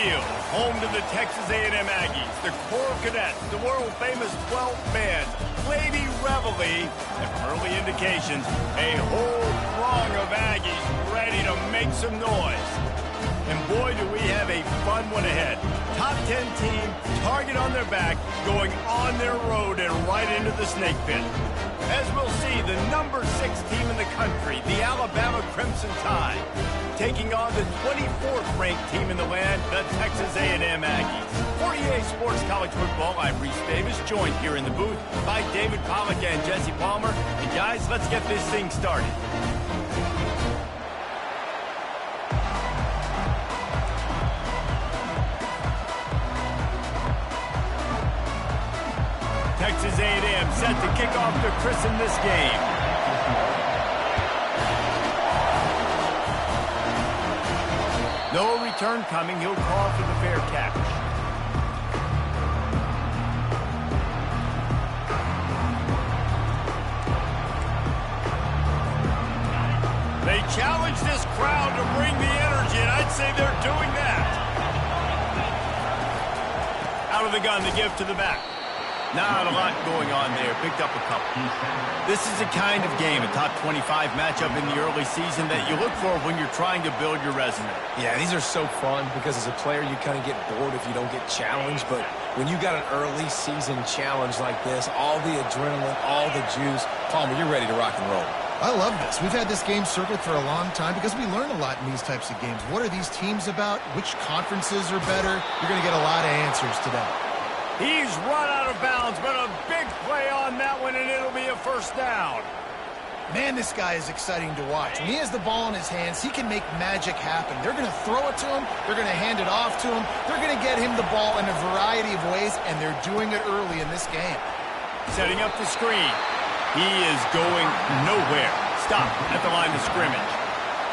Field, home to the Texas A&M Aggies, the Corps Cadets, the world-famous 12th band, Lady Reveille, and from early indications, a whole throng of Aggies ready to make some noise. And boy, do we have a fun one ahead. Top 10 team, target on their back, going on their road and right into the snake pit. As we'll see, the number 6 team in the country, the Alabama Crimson Tide, taking on the 24th ranked team in the land, the Texas A&M Aggies. For EA Sports College Football, I'm Reese Davis, joined here in the booth by David Pollack and Jesse Palmer. And guys, let's get this thing started. Texas A&M set to kick off to christen this game. No return coming. He'll call for the fair catch. They challenge this crowd to bring the energy, and I'd say they're doing that. Out of the gun, the give to the back. Not a lot going on there. Picked up a couple. This is the kind of game, a top 25 matchup in the early season that you look for when you're trying to build your resume. Yeah, these are so fun because as a player, you kind of get bored if you don't get challenged. But when you got an early season challenge like this, all the adrenaline, all the juice, Palmer, you're ready to rock and roll. I love this. We've had this game circled for a long time because we learn a lot in these types of games. What are these teams about? Which conferences are better? You're going to get a lot of answers today. He's run out of bounds, but a big play on that one, and it'll be a first down. Man, this guy is exciting to watch. When he has the ball in his hands, he can make magic happen. They're going to throw it to him. They're going to hand it off to him. They're going to get him the ball in a variety of ways, and they're doing it early in this game. Setting up the screen. He is going nowhere. Stop at the line of scrimmage.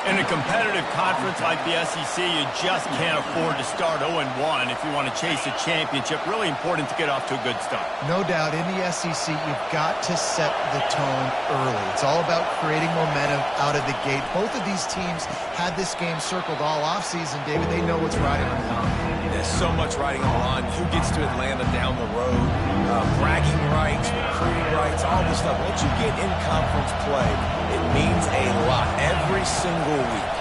In a competitive conference like the SEC, you just can't afford to start 0-1 if you want to chase a championship. Really important to get off to a good start. No doubt, in the SEC, you've got to set the tone early. It's all about creating momentum out of the gate. Both of these teams had this game circled all offseason, David. They know what's riding on the line. There's so much riding on the line. Who gets to Atlanta down the road? Bragging rights, recruiting rights, all this stuff. Once you get in conference play, it means a lot every single week.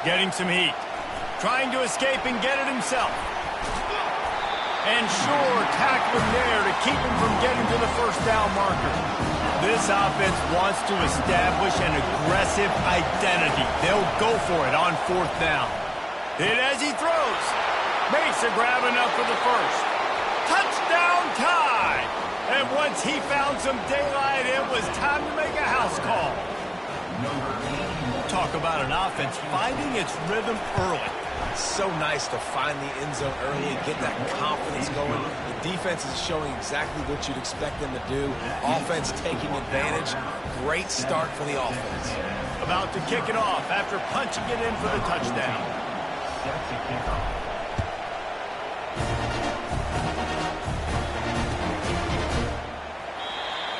Getting some heat. Trying to escape and get it himself. And sure, tackling there to keep him from getting to the first down marker. This offense wants to establish an aggressive identity. They'll go for it on 4th down. Hit as he throws. Makes a grab enough for the first. Touchdown Tide! And once he found some daylight, it was time to make a house call. Talk about an offense finding its rhythm early. It's so nice to find the end zone early and get that confidence going. The defense is showing exactly what you'd expect them to do. Offense taking advantage. Great start for the offense. About to kick it off after punching it in for the touchdown. Set to kick off.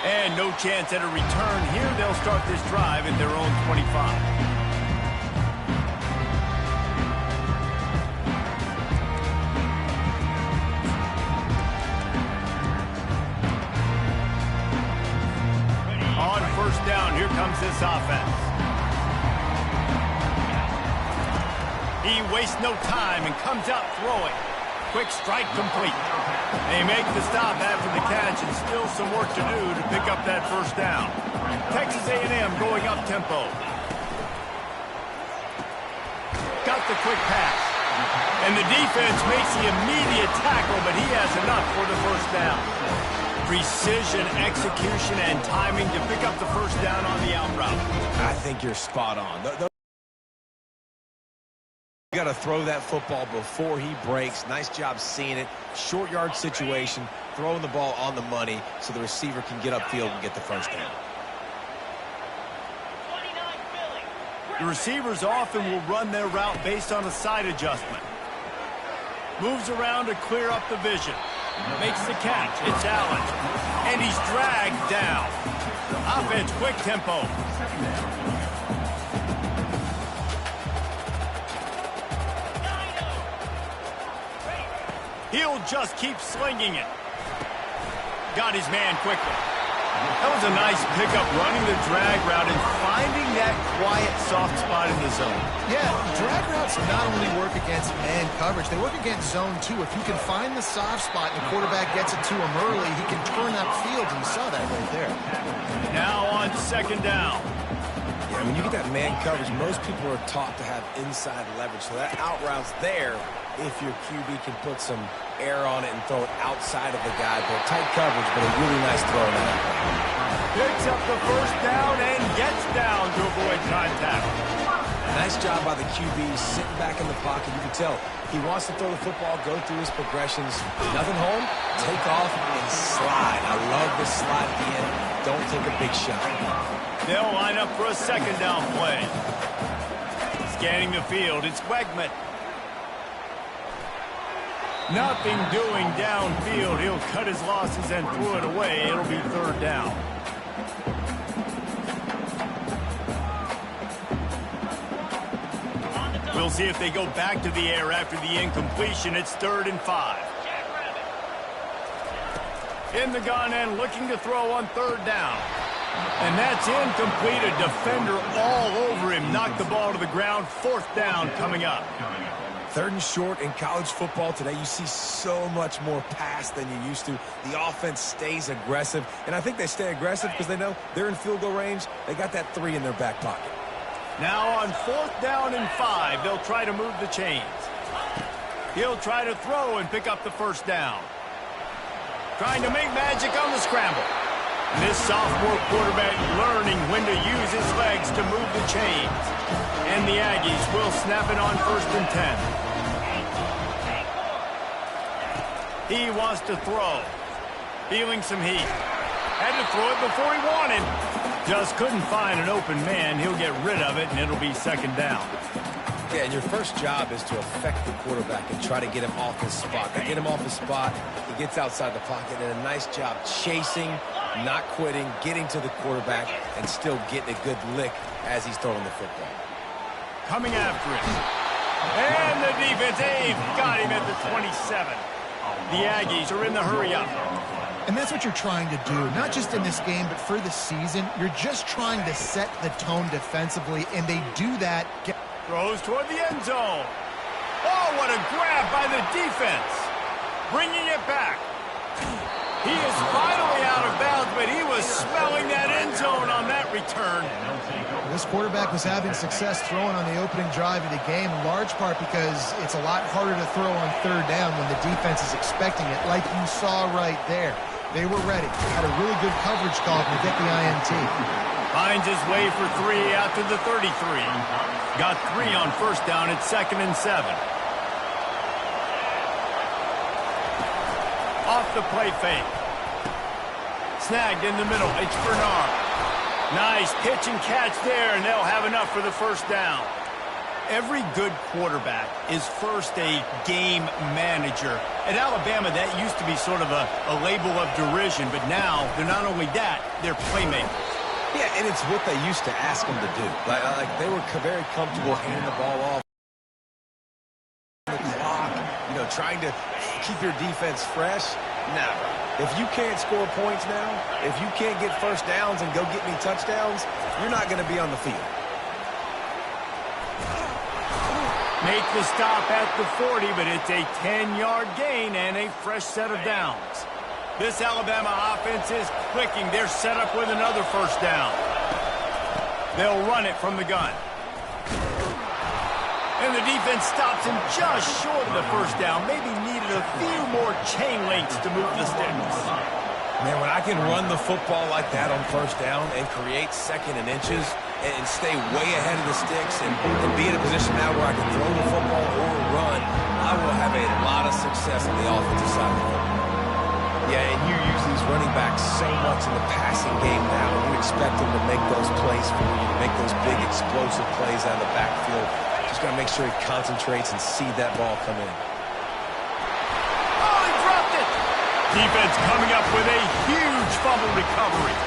And no chance at a return here. They'll start this drive at their own 25. On first down, here comes this offense. He wastes no time and comes out throwing. Quick strike complete. They make the stop after the catch, and still some work to do to pick up that first down. Texas A&M going up tempo. Got the quick pass. And the defense makes the immediate tackle, but he has enough for the first down. Precision, execution, and timing to pick up the first down on the out route. I think you're spot on. You got to throw that football before he breaks. Nice job seeing it. Short yard situation, throwing the ball on the money so the receiver can get upfield and get the first down. The receivers often will run their route based on a side adjustment. Moves around to clear up the vision. Makes the catch. It's Allen. And he's dragged down. Offense, quick tempo. He'll just keep slinging it. Got his man quickly. That was a nice pickup, running the drag route and finding that quiet, soft spot in the zone. Yeah, drag routes not only work against man coverage, they work against zone too. If you can find the soft spot and the quarterback gets it to him early, he can turn up field, and you saw that right there. Now on second down. Yeah, when you get that man coverage, most people are taught to have inside leverage. So that out route's there if your QB can put some air on it and throw it outside of the guy. But tight coverage, but a really nice throw in that. Picks up the first down and gets down to avoid contact. Nice job by the QB sitting back in the pocket. You can tell he wants to throw the football, go through his progressions. Nothing home, take off and slide. I love the slide at the end. Don't take a big shot. They'll line up for a second down play. Scanning the field, it's Wegman. Nothing doing downfield. He'll cut his losses and throw it away. It'll be third down. We'll see if they go back to the air after the incompletion. It's 3rd and 5. In the gun and looking to throw on 3rd down. And that's incomplete. A defender all over him. Knocked the ball to the ground. 4th down coming up. 3rd and short in college football today. You see so much more pass than you used to. The offense stays aggressive. And I think they stay aggressive because they know they're in field goal range. They got that 3 in their back pocket. Now on 4th down and 5, they'll try to move the chains. He'll try to throw and pick up the 1st down. Trying to make magic on the scramble. This sophomore quarterback learning when to use his legs to move the chains. And the Aggies will snap it on 1st and 10. He wants to throw. Feeling some heat. Had to throw it before he wanted. Just couldn't find an open man. He'll get rid of it, and it'll be 2nd down. Yeah, and your first job is to affect the quarterback and try to get him off his spot. They get him off his spot, he gets outside the pocket, and a nice job chasing, not quitting, getting to the quarterback, and still getting a good lick as he's throwing the football. Coming after him. And the defense, got him at the 27. The Aggies are in the hurry-up. And that's what you're trying to do, not just in this game, but for the season. You're just trying to set the tone defensively, and they do that. Throws toward the end zone. Oh, what a grab by the defense. Bringing it back. He is finally out of bounds, but he was smelling that end zone on that return. This quarterback was having success throwing on the opening drive of the game, in large part because it's a lot harder to throw on 3rd down when the defense is expecting it, like you saw right there. They were ready. Had a really good coverage call to get the INT. Finds his way for 3 out to the 33. Got 3 on 1st down at 2nd and 7. Off the play fake. Snagged in the middle. It's Bernard. Nice pitch and catch there, and they'll have enough for the 1st down. Every good quarterback is first a game manager. At Alabama, that used to be sort of a label of derision, but now they're not only that, they're playmakers. Yeah, and it's what they used to ask them to do. Like they were very comfortable handing the ball off the clock, trying to keep your defense fresh. Never. If you can't score points now, if you can't get 1st downs and go get me touchdowns, you're not going to be on the field. Make the stop at the 40, but it's a 10-yard gain and a fresh set of downs. This Alabama offense is clicking. They're set up with another 1st down. They'll run it from the gun. And the defense stops him just short of the 1st down. Maybe needed a few more chain links to move the sticks. Man, when I can run the football like that on 1st down and create 2nd and inches and stay way ahead of the sticks and be in a position now where I can throw the football or run, I will have a lot of success on the offensive side of the football. Yeah, and you use these running backs so much in the passing game now, and you expect them to make those plays for you, to make those big explosive plays out of the backfield. Just got to make sure he concentrates and see that ball come in. Oh, he dropped it! Defense coming up with a huge fumble recovery.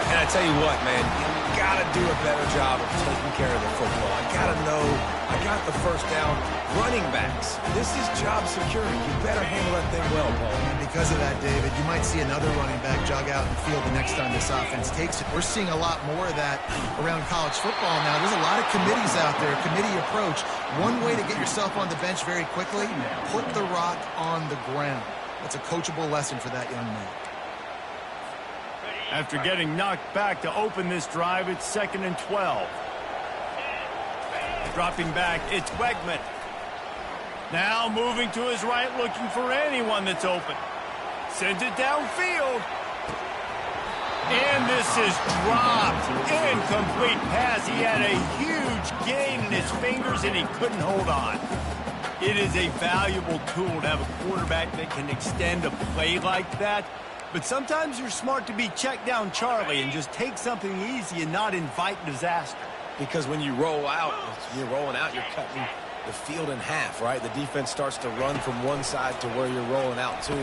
And I tell you what, man, you got to do a better job of taking care of the football. I got to know I got the first down. Running backs, this is job security. You better handle that thing well, Paul. And because of that, David, you might see another running back jog out in the field the next time this offense takes it. We're seeing a lot more of that around college football now. There's a lot of committees out there, committee approach. One way to get yourself on the bench very quickly, put the rock on the ground. That's a coachable lesson for that young man. After getting knocked back to open this drive, it's 2nd and 12. Dropping back, it's Wegman. Now moving to his right, looking for anyone that's open. Sends it downfield. And this is dropped. Incomplete pass. He had a huge gain in his fingers, and he couldn't hold on. It is a valuable tool to have a quarterback that can extend a play like that. But sometimes you're smart to be check down Charlie and just take something easy and not invite disaster. Because when you roll out, you're rolling out, you're cutting the field in half, right? The defense starts to run from one side to where you're rolling out to.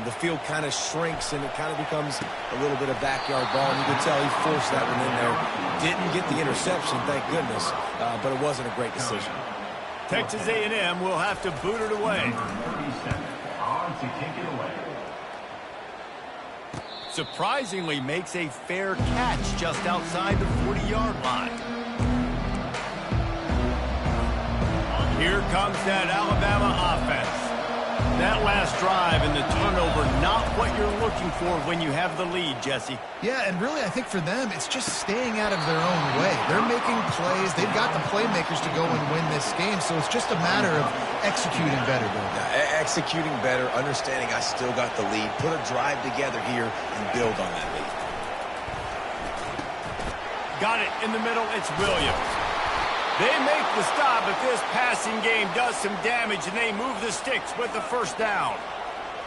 The field kind of shrinks, and it kind of becomes a little bit of backyard ball. And you can tell he forced that one in there. Didn't get the interception, thank goodness, but it wasn't a great decision. Texas A&M will have to boot it away. On to kick it away. Surprisingly makes a fair catch just outside the 40-yard line. Here comes that Alabama offense. That last drive and the turnover, not what you're looking for when you have the lead, Jesse. Yeah, and really I think for them it's just staying out of their own way. They're making plays. They've got the playmakers to go and win this game, so it's just a matter of executing better. Executing better, understanding I still got the lead. Put a drive together here and build on that lead. Got it in the middle. It's Williams. They make the stop, but this passing game does some damage, and they move the sticks with the first down.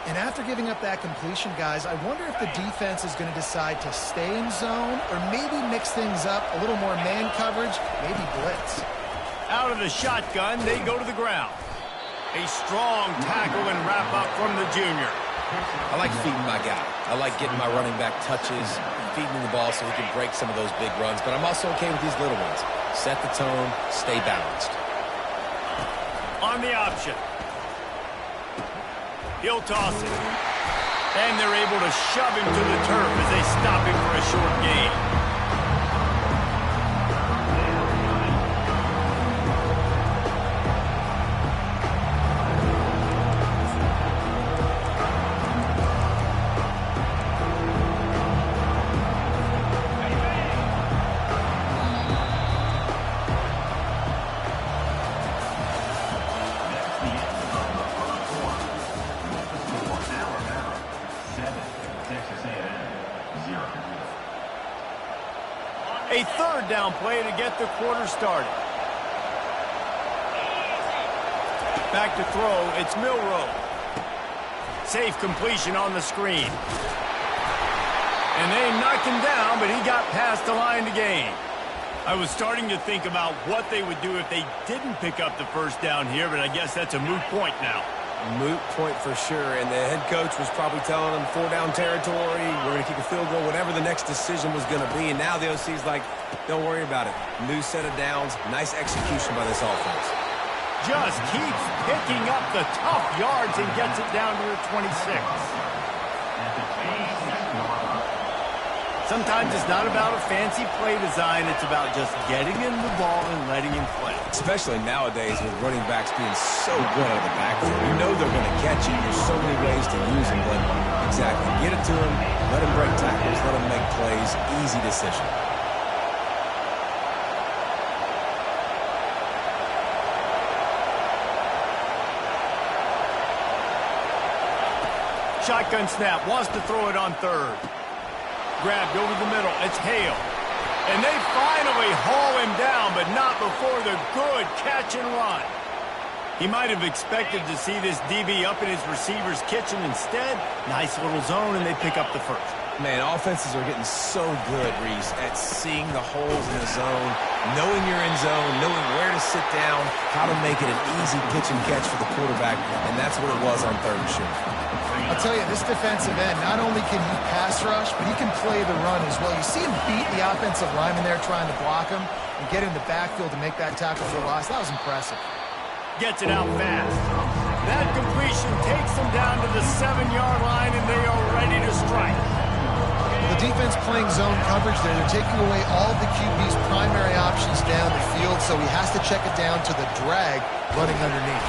And after giving up that completion, guys, I wonder if the defense is going to decide to stay in zone or maybe mix things up, a little more man coverage, maybe blitz. Out of the shotgun, they go to the ground. A strong tackle and wrap up from the junior. I like feeding my guy. I like getting my running back touches, feeding him the ball so he can break some of those big runs, but I'm also okay with these little ones. Set the tone, stay balanced. On the option. He'll toss it. And they're able to shove him to the turf as they stop him for a short gain. A third down play to get the quarter started. Back to throw, it's Milroe. Safe completion on the screen. And they knocked him down, but he got past the line to gain. I was starting to think about what they would do if they didn't pick up the first down here, but I guess that's a moot point now. Moot point for sure, and the head coach was probably telling them 4-down territory, we're going to kick a field goal, whatever the next decision was going to be, and now the OC's like, don't worry about it. New set of downs, nice execution by this offense. Just keeps picking up the tough yards and gets it down to the 26. Sometimes it's not about a fancy play design, it's about just getting him the ball and letting him play. Especially nowadays with running backs being so good out of the backfield. You know they're going to catch you. There's so many ways to use them, but exactly. Get it to him, let him break tackles, let him make plays. Easy decision. Shotgun snap, wants to throw it on third. Grabbed over the middle, it's Hale. And they finally haul him down, but not before the good catch and run. He might have expected to see this DB up in his receiver's kitchen. Instead, nice little zone, and they pick up the first. Man, offenses are getting so good, Reese, at seeing the holes in the zone, knowing you're in zone, knowing where to sit down, how to make it an easy pitch and catch for the quarterback, and that's what it was on third and short. I'll tell you, this defensive end, not only can he pass rush, but he can play the run as well. You see him beat the offensive lineman there trying to block him and get in the backfield to make that tackle for loss. That was impressive. Gets it out fast. That completion takes them down to the 7-yard line, and they are ready to strike. The defense playing zone coverage there. They're taking away all the QB's primary options down the field, so he has to check it down to the drag running underneath.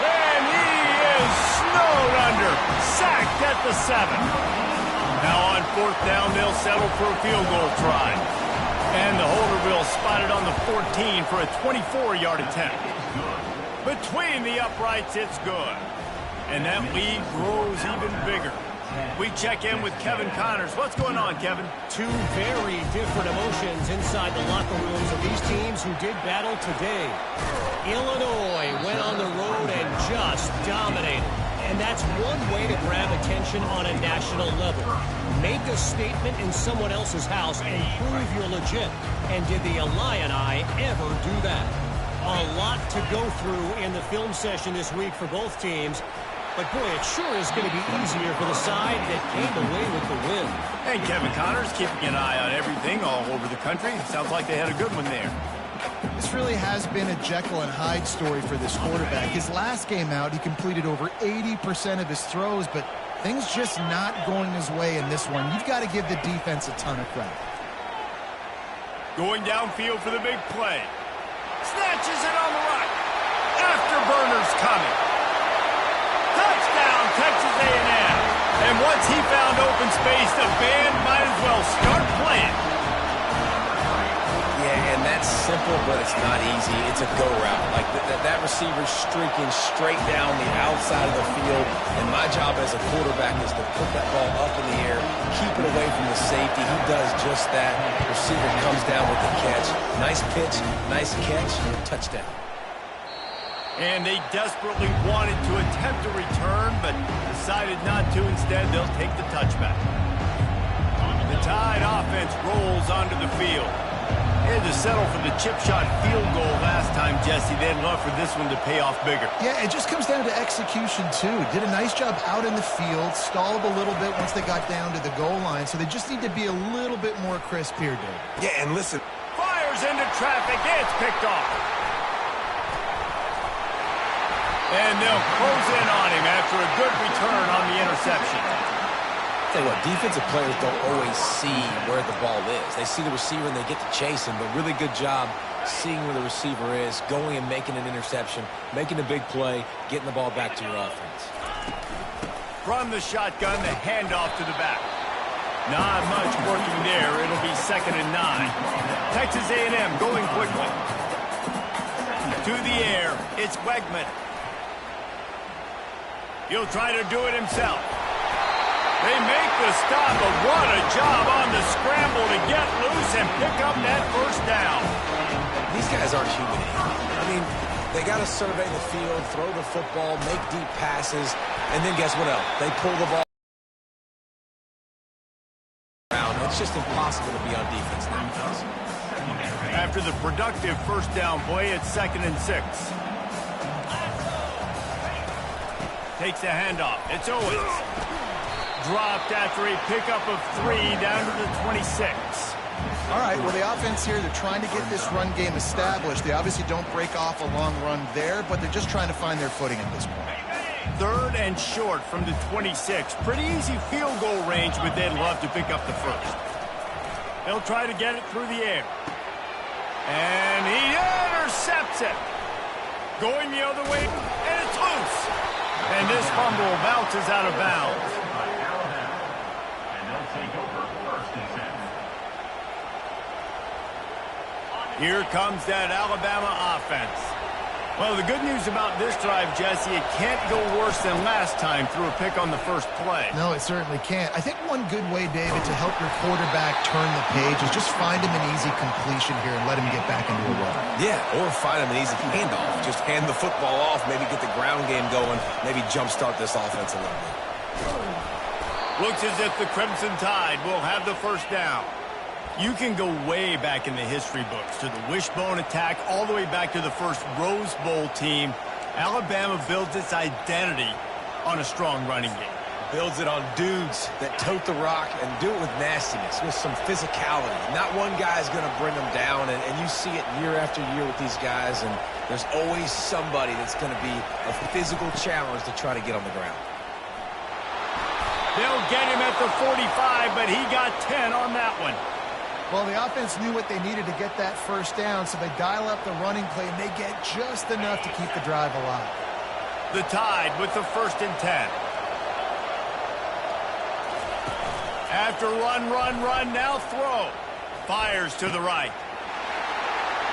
And he is snowed under. Sacked at the 7. Now on 4th down, they'll settle for a field goal try. And the holder will spot it on the 14 for a 24-yard attempt. Between the uprights, it's good. And that lead grows even bigger. We check in with Kevin Connors. What's going on, Kevin? Two very different emotions inside the locker rooms of these teams who did battle today. Illinois went on the road and just dominated. And that's one way to grab attention on a national level. Make a statement in someone else's house and prove you're legit. And did the Illini ever do that? A lot to go through in the film session this week for both teams. But, boy, it sure is going to be easier for the side that came away with the win. Hey, Kevin Connors keeping an eye on everything all over the country. Sounds like they had a good one there. This really has been a Jekyll and Hyde story for this quarterback. His last game out, he completed over 80% of his throws, but things just not going his way in this one. You've got to give the defense a ton of credit. Going downfield for the big play. Snatches it on the right. Afterburner's coming. Touchdown, Texas A&M. And once he found open space, the band might as well start playing. Yeah, and that's simple, but it's not easy. It's a go route. Like that receiver's streaking straight down the outside of the field, and my job as a quarterback is to put that ball up in the air, keep it away from the safety. He does just that. The receiver comes down with the catch. Nice pitch, nice catch, touchdown. And they desperately wanted to attempt a return, but decided not to. Instead, they'll take the touchback. The Tide offense rolls onto the field. They had to settle for the chip shot field goal last time, Jesse. They'd love for this one to pay off bigger. Yeah, it just comes down to execution, too. Did a nice job out in the field, stalled a little bit once they got down to the goal line, so they just need to be a little bit more crisp here, Dave. Yeah, and listen. Fires into traffic. It's picked off. And they'll close in on him after a good return on the interception. Tell you what, defensive players don't always see where the ball is. They see the receiver and they get to chase him, but really good job seeing where the receiver is, going and making an interception, making a big play, getting the ball back to your offense. From the shotgun, the handoff to the back. Not much working there. It'll be 2nd and 9. Texas A&M going quickly. To the air, it's Wegman. He'll try to do it himself. They make the stop, but what a job on the scramble to get loose and pick up that first down. These guys aren't human. I mean, they got to survey the field, throw the football, make deep passes, and then guess what else? They pull the ball around. It's just impossible to be on defense nowadays. After the productive first down play, it's 2nd and 6. Takes a handoff. It's Owens. Dropped after a pickup of 3 down to the 26. All right, well, the offense here, they're trying to get this run game established. They obviously don't break off a long run there, but they're just trying to find their footing at this point. 3rd and short from the 26. Pretty easy field goal range, but they'd love to pick up the first. They'll try to get it through the air. And he intercepts it. Going the other way, and it's loose. And this fumble bounces out of bounds. And they'll take over 1st and 7. Here comes that Alabama offense. Well, the good news about this drive, Jesse, it can't go worse than last time through a pick on the first play. No, it certainly can't. I think one good way, David, to help your quarterback turn the page is just find him an easy completion here and let him get back into a run. Yeah, or find him an easy handoff. Just hand the football off, maybe get the ground game going, maybe jumpstart this offense a little bit. Looks as if the Crimson Tide will have the first down. You can go way back in the history books to the wishbone attack all the way back to the first Rose Bowl team. Alabama builds its identity on a strong running game. Builds it on dudes that tote the rock and do it with nastiness, with some physicality. Not one guy's going to bring them down, and you see it year after year with these guys, and there's always somebody that's going to be a physical challenge to try to get on the ground. They'll get him at the 45, but he got 10 on that one. Well, the offense knew what they needed to get that first down, so they dial up the running play, and they get just enough to keep the drive alive. The Tide with the 1st and 10. After run, now throw. Fires to the right.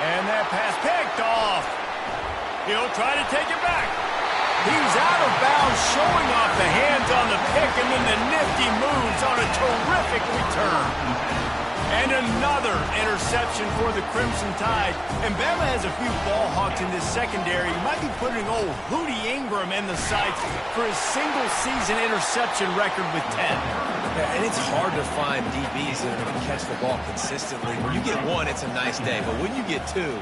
And that pass picked off. He'll try to take it back. He's out of bounds, showing off the hands on the pick, and then the nifty moves on a terrific return. And another interception for the Crimson Tide. And Bama has a few ball hawks in this secondary. He might be putting old Hootie Ingram in the sights for his single-season interception record with 10. Yeah, and it's hard to find DBs that are going to catch the ball consistently. When you get one, it's a nice day. But when you get two,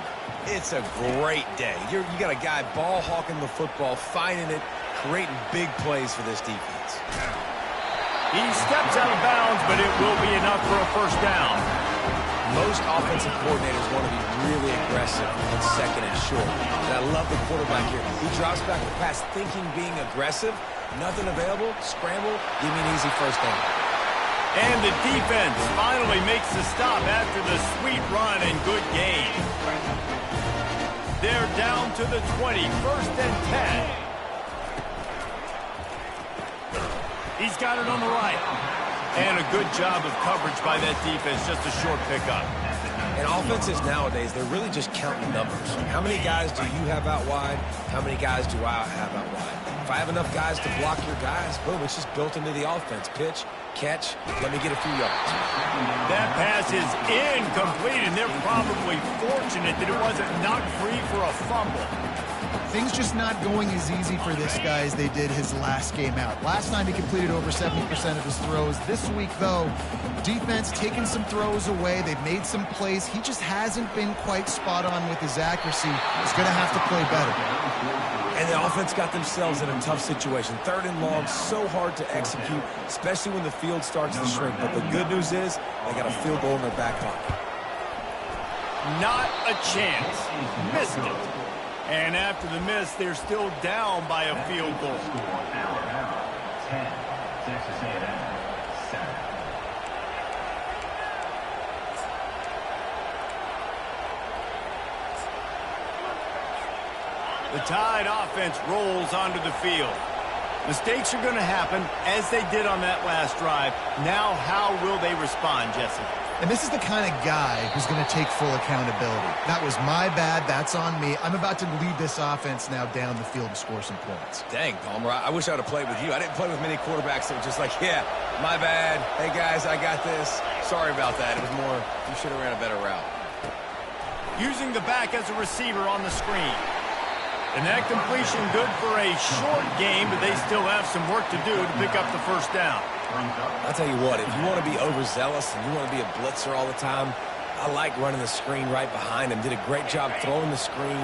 it's a great day. You got a guy ball hawking the football, finding it, creating big plays for this defense. He steps out of bounds, but it will be enough for a first down. Most offensive coordinators want to be really aggressive on 2nd and short. And I love the quarterback here. He drops back the pass thinking being aggressive. Nothing available. Scramble. Give me an easy first down. And the defense finally makes the stop after the sweet run and good gain. They're down to the 20, 1st and 10. He's got it on the right. And a good job of coverage by that defense, just a short pickup. And offenses nowadays, they're really just counting numbers. How many guys do you have out wide? How many guys do I have out wide? If I have enough guys to block your guys, boom, it's just built into the offense. Pitch, catch, let me get a few yards. That pass is incomplete, and they're probably fortunate that it wasn't knocked free for a fumble. Things just not going as easy for this guy as they did his last game out. Last time he completed over 70% of his throws. This week, though, defense taking some throws away. They've made some plays. He just hasn't been quite spot on with his accuracy. He's going to have to play better. And the offense got themselves in a tough situation. 3rd and long, so hard to execute, especially when the field starts to shrink. But the good news is they got a field goal in their back pocket. Not a chance. Missed it. And after the miss, they're still down by a field goal. 10, Texas A&M, 7. The Tide offense rolls onto the field. Mistakes are going to happen, as they did on that last drive. Now, how will they respond, Jesse? And this is the kind of guy who's going to take full accountability. That was my bad. That's on me. I'm about to lead this offense now down the field to score some points. Dang, Palmer, I wish I would have played with you. I didn't play with many quarterbacks that were just like, yeah, my bad. Hey, guys, I got this. Sorry about that. It was more, you should have ran a better route. Using the back as a receiver on the screen. And that completion good for a short game, but they still have some work to do to pick up the first down. I'll tell you what, if you want to be overzealous and you want to be a blitzer all the time, I like running the screen right behind him. Did a great job throwing the screen.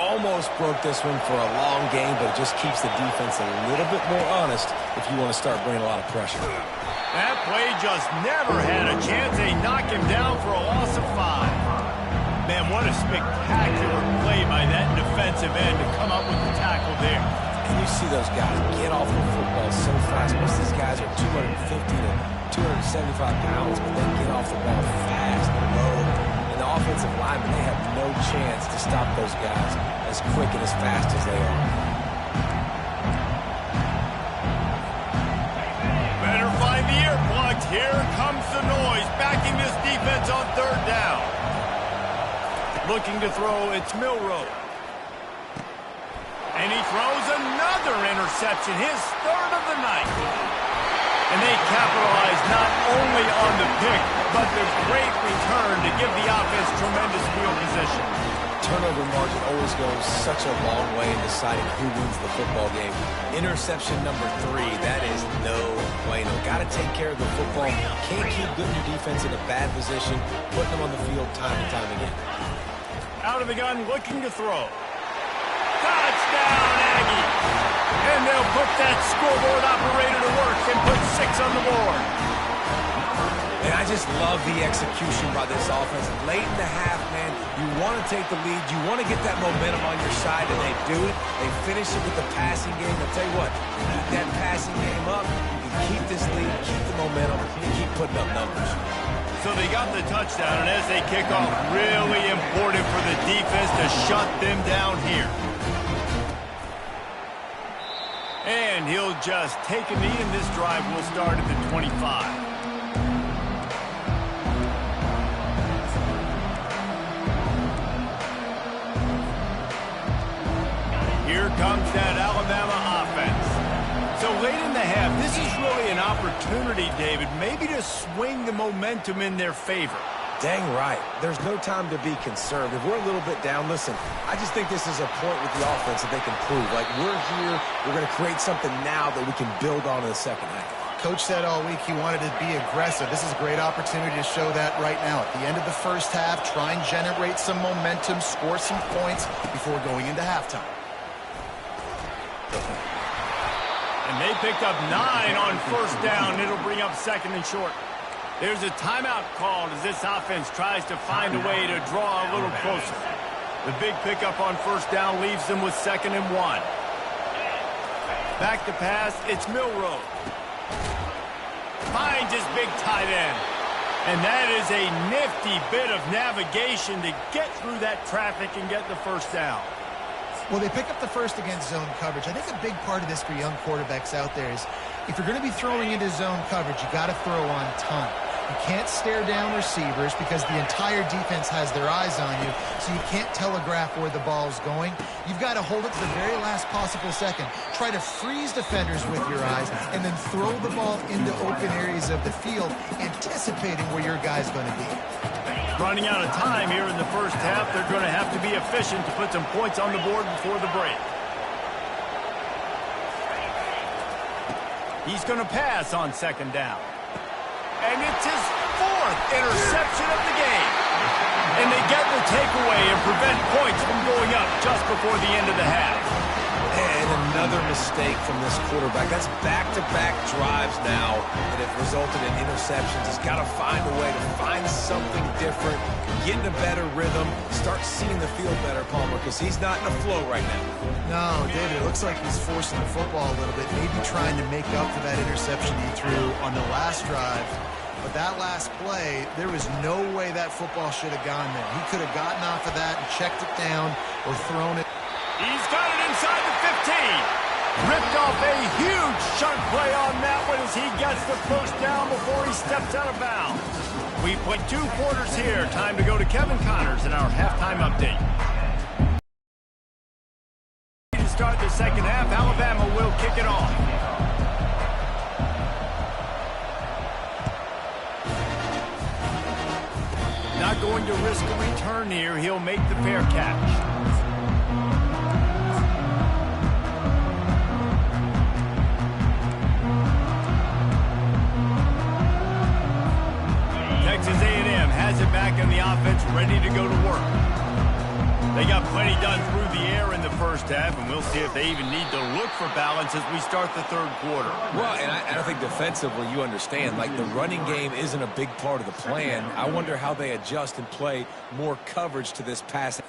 Almost broke this one for a long game, but it just keeps the defense a little bit more honest if you want to start bringing a lot of pressure. That play just never had a chance. They knock him down for a loss of 5. Man, what a spectacular play by that defensive end to come up with the tackle there. And you see those guys get off the football so fast. Most of these guys are 250 to 275 pounds, but they get off the ball fast and low. And the offensive linemen, they have no chance to stop those guys as quick and as fast as they are. Better find the earplugs. Here comes the noise, backing this defense on 3rd down. Looking to throw, it's Milroe. And he throws another interception, his 3rd of the night. And they capitalize not only on the pick, but the great return to give the offense tremendous field position. Turnover margin always goes such a long way in deciding who wins the football game. Interception number 3, that is no bueno. Got to take care of the football. Can't keep putting your defense in a bad position, putting them on the field time and time again. Out of the gun, looking to throw. Touchdown, Aggies! And they'll put that scoreboard operator to work and put 6 on the board. And I just love the execution by this offense. Late in the half, man, you want to take the lead. You want to get that momentum on your side, and they do it. They finish it with the passing game. I'll tell you what, keep that passing game up. You can keep this lead, keep the momentum, and keep putting up numbers. So they got the touchdown, and as they kick off, really important for the defense to shut them down here. And he'll just take a knee, and this drive will start at the 25. Here comes that Alabama offense. So late in the half, this is really an opportunity, David, maybe to swing the momentum in their favor. Dang right. There's no time to be concerned. If we're a little bit down, listen, I just think this is a point with the offense that they can prove. Like, we're here, we're going to create something now that we can build on in the second half. Coach said all week he wanted to be aggressive. This is a great opportunity to show that right now. At the end of the first half, try and generate some momentum, score some points before going into halftime. And they picked up 9 on first down. It'll bring up 2nd and short. There's a timeout called as this offense tries to find a way to draw a little closer. The big pickup on first down leaves them with 2nd and 1. Back to pass, it's Milroe. Finds his big tight end. And that is a nifty bit of navigation to get through that traffic and get the first down. Well, they pick up the first against zone coverage. I think a big part of this for young quarterbacks out there is if you're going to be throwing into zone coverage, you got to throw on time. You can't stare down receivers because the entire defense has their eyes on you, so you can't telegraph where the ball's going. You've got to hold it to the very last possible second. Try to freeze defenders with your eyes and then throw the ball into open areas of the field, anticipating where your guy's going to be. Running out of time here in the first half, they're going to have to be efficient to put some points on the board before the break. He's going to pass on 2nd down. And it's his 4th interception of the game. And they get the takeaway and prevent points from going up just before the end of the half. And another mistake from this quarterback. That's back-to-back drives now that have resulted in interceptions. He's got to find a way to find something different, get in a better rhythm, start seeing the field better, Palmer, because he's not in a flow right now. No, David, it looks like he's forcing the football a little bit, maybe trying to make up for that interception he threw on the last drive. But that last play, there was no way that football should have gone there. He could have gotten off of that and checked it down or thrown it. He's got it inside the 15. Ripped off a huge chunk play on that one as he gets the first down before he steps out of bounds. We played 2 quarters here. Time to go to Kevin Connors in our halftime update. To start the second half, Alabama will kick it off. Not going to risk a return here. He'll make the fair catch. Texas A&M has it back in the offense, ready to go to work. They got plenty done through the air in the first half, and we'll see if they even need to look for balance as we start the third quarter. Well, and I think defensively, you understand, like the running game isn't a big part of the plan. I wonder how they adjust and play more coverage to this pass.